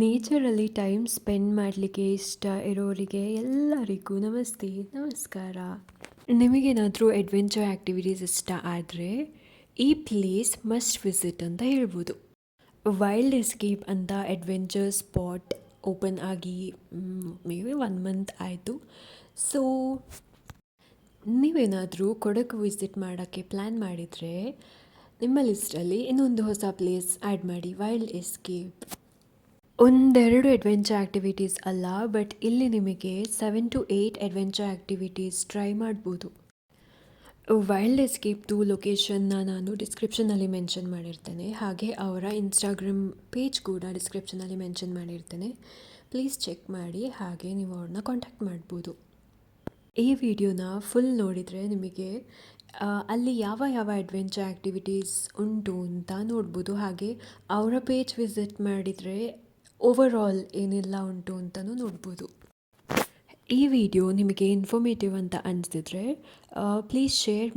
ನೇಚರಲ್ಲಿ time spend ಮಾಡಲಿಕ್ಕೆ ಇಷ್ಟ ಇರೋರಿಗೆ ಎಲ್ಲರಿಗೂ ನಮಸ್ತೆ, ನಮಸ್ಕಾರ. ನಿಮಗೇನಾದರೂ ಅಡ್ವೆಂಚರ್ ಆ್ಯಕ್ಟಿವಿಟೀಸ್ ಇಷ್ಟ ಆದರೆ ಈ ಪ್ಲೇಸ್ ಮಸ್ಟ್ ವಿಸಿಟ್ ಅಂತ ಹೇಳ್ಬೋದು. ವೈಲ್ಡ್ ಎಸ್ಕೇಪ್ ಅಂತ ಅಡ್ವೆಂಚರ್ ಸ್ಪಾಟ್ ಓಪನ್ ಆಗಿ ಮೇ ಬಿ 1 ಮಂತ್ ಆಯಿತು. ಸೊ ನೀವೇನಾದರೂ ಕೊಡಗು ವಿಸಿಟ್ ಮಾಡೋಕ್ಕೆ ಪ್ಲ್ಯಾನ್ ಮಾಡಿದರೆ ನಿಮ್ಮ ಲಿಸ್ಟಲ್ಲಿ ಇನ್ನೊಂದು ಹೊಸ ಪ್ಲೇಸ್ ಆ್ಯಡ್ ಮಾಡಿ, ವೈಲ್ಡ್ ಎಸ್ಕೇಪ್. ಒಂದೆರಡು ಅಡ್ವೆಂಚರ್ ಆ್ಯಕ್ಟಿವಿಟೀಸ್ ಅಲ್ಲ, ಬಟ್ ಇಲ್ಲಿ ನಿಮಗೆ 7 to 8 ಅಡ್ವೆಂಚರ್ ಆ್ಯಕ್ಟಿವಿಟೀಸ್ ಟ್ರೈ ಮಾಡ್ಬೋದು. ವೈಲ್ಡ್ ಎಸ್ಕೇಪ್ದು ಲೊಕೇಶನ್ನ ನಾನು ಡಿಸ್ಕ್ರಿಪ್ಷನಲ್ಲಿ ಮೆನ್ಷನ್ ಮಾಡಿರ್ತೇನೆ, ಹಾಗೆ ಅವರ ಇನ್ಸ್ಟಾಗ್ರಾಮ್ ಪೇಜ್ ಕೂಡ ಡಿಸ್ಕ್ರಿಪ್ಷನಲ್ಲಿ ಮೆನ್ಷನ್ ಮಾಡಿರ್ತೇನೆ. ಪ್ಲೀಸ್ ಚೆಕ್ ಮಾಡಿ, ಹಾಗೆ ನೀವು ಅವ್ರನ್ನ ಕಾಂಟ್ಯಾಕ್ಟ್ ಮಾಡ್ಬೋದು. ಈ ವಿಡಿಯೋನ ಫುಲ್ ನೋಡಿದರೆ ನಿಮಗೆ ಅಲ್ಲಿ ಯಾವ ಯಾವ ಅಡ್ವೆಂಚರ್ ಆ್ಯಕ್ಟಿವಿಟೀಸ್ ಉಂಟು ಅಂತ ನೋಡ್ಬೋದು. ಹಾಗೆ ಅವರ ಪೇಜ್ ವಿಸಿಟ್ ಮಾಡಿದರೆ ಓವರ್ ಆಲ್ ಏನೆಲ್ಲ ಉಂಟು ಅಂತಲೂ ನೋಡ್ಬೋದು. ಈ ವಿಡಿಯೋ ನಿಮಗೆ ಇನ್ಫಾರ್ಮೇಟಿವ್ ಅಂತ ಅನಿಸಿದ್ರೆ ಪ್ಲೀಸ್ ಶೇರ್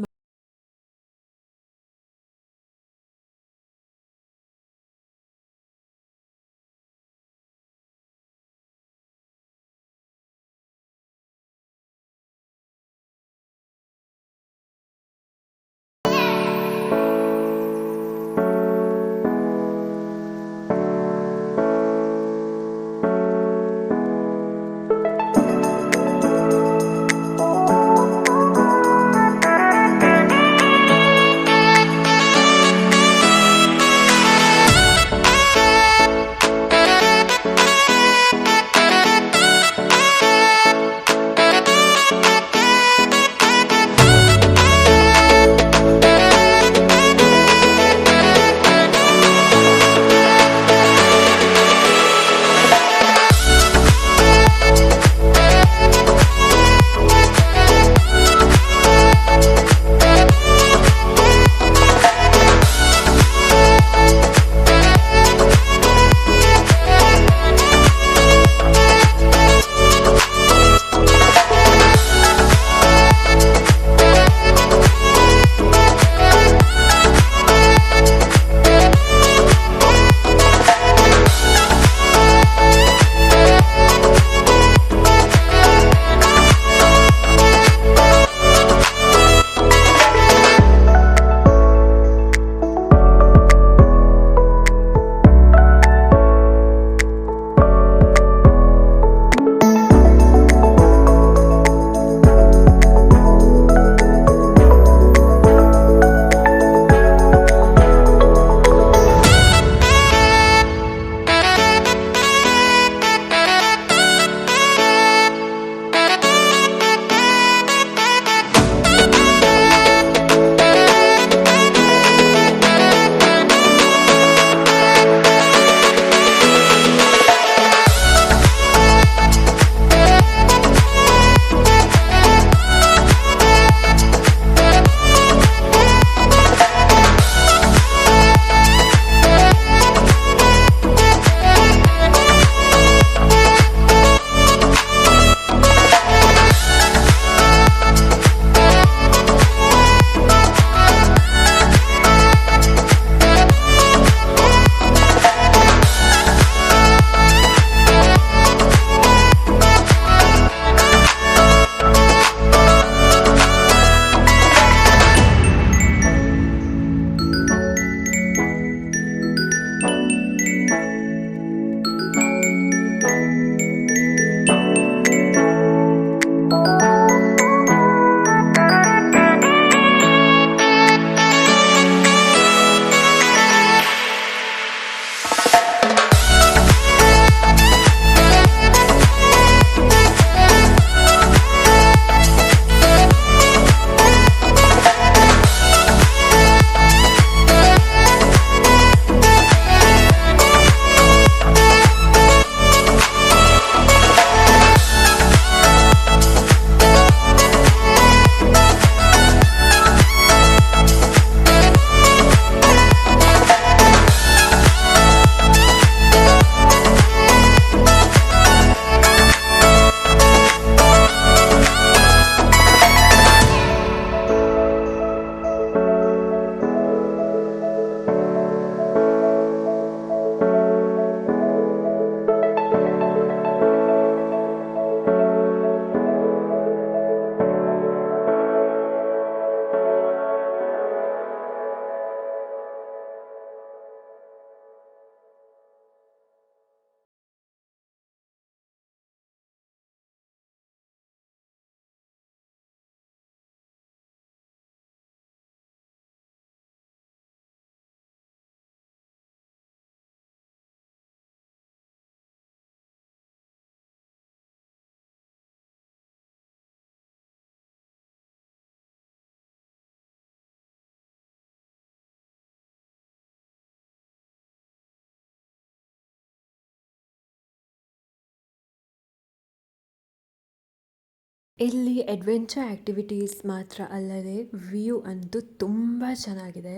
ಇಲ್ಲಿ ಅಡ್ವೆಂಚರ್ ಆ್ಯಕ್ಟಿವಿಟೀಸ್ ಮಾತ್ರ ಅಲ್ಲದೆ ವ್ಯೂ ಅಂತೂ ತುಂಬ ಚೆನ್ನಾಗಿದೆ.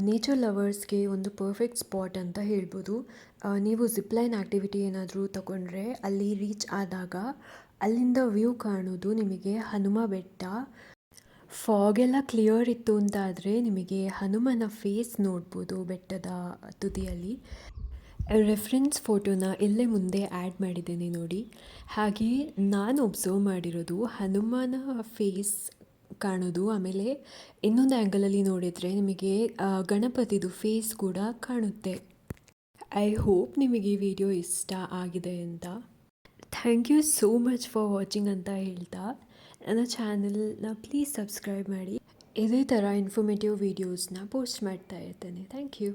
ನೇಚರ್ ಲವರ್ಸ್ಗೆ ಒಂದು ಪರ್ಫೆಕ್ಟ್ ಸ್ಪಾಟ್ ಅಂತ ಹೇಳ್ಬೋದು. ನೀವು ಜಿಪ್ಲೈನ್ ಆ್ಯಕ್ಟಿವಿಟಿ ಏನಾದರೂ ತಗೊಂಡ್ರೆ ಅಲ್ಲಿ ರೀಚ್ ಆದಾಗ ಅಲ್ಲಿಂದ ವ್ಯೂ ಕಾಣೋದು ನಿಮಗೆ ಹನುಮ ಬೆಟ್ಟ. ಫಾಗೆಲ್ಲ ಕ್ಲಿಯರ್ ಇತ್ತು ಅಂತ ಆದರೆ ನಿಮಗೆ ಹನುಮನ ಫೇಸ್ ನೋಡ್ಬೋದು ಬೆಟ್ಟದ ತುದಿಯಲ್ಲಿ. ರೆಫರೆನ್ಸ್ ಫೋಟೋನ ಇಲ್ಲೇ ಮುಂದೆ ಆ್ಯಡ್ ಮಾಡಿದ್ದೇನೆ ನೋಡಿ. ಹಾಗೆಯೇ ನಾನು ಒಬ್ಸರ್ವ್ ಮಾಡಿರೋದು ಹನುಮನ ಫೇಸ್ ಕಾಣೋದು, ಆಮೇಲೆ ಇನ್ನೊಂದು ಆ್ಯಂಗಲಲ್ಲಿ ನೋಡಿದರೆ ನಿಮಗೆ ಗಣಪತಿದು ಫೇಸ್ ಕೂಡ ಕಾಣುತ್ತೆ. ಐ ಹೋಪ್ ನಿಮಗೆ ಈ ವಿಡಿಯೋ ಇಷ್ಟ ಆಗಿದೆ ಅಂತ. Thank you so much for watching ಅಂತ ಹೇಳ್ತಾ ನನ್ನ ಚಾನಲ್ನ ಪ್ಲೀಸ್ ಸಬ್ಸ್ಕ್ರೈಬ್ ಮಾಡಿ. ಇದೇ ಥರ ಇನ್ಫಾರ್ಮೇಟಿವ್ ವೀಡಿಯೋಸ್ನ ಪೋಸ್ಟ್ ಮಾಡ್ತಾ ಇರ್ತೇನೆ. Thank you.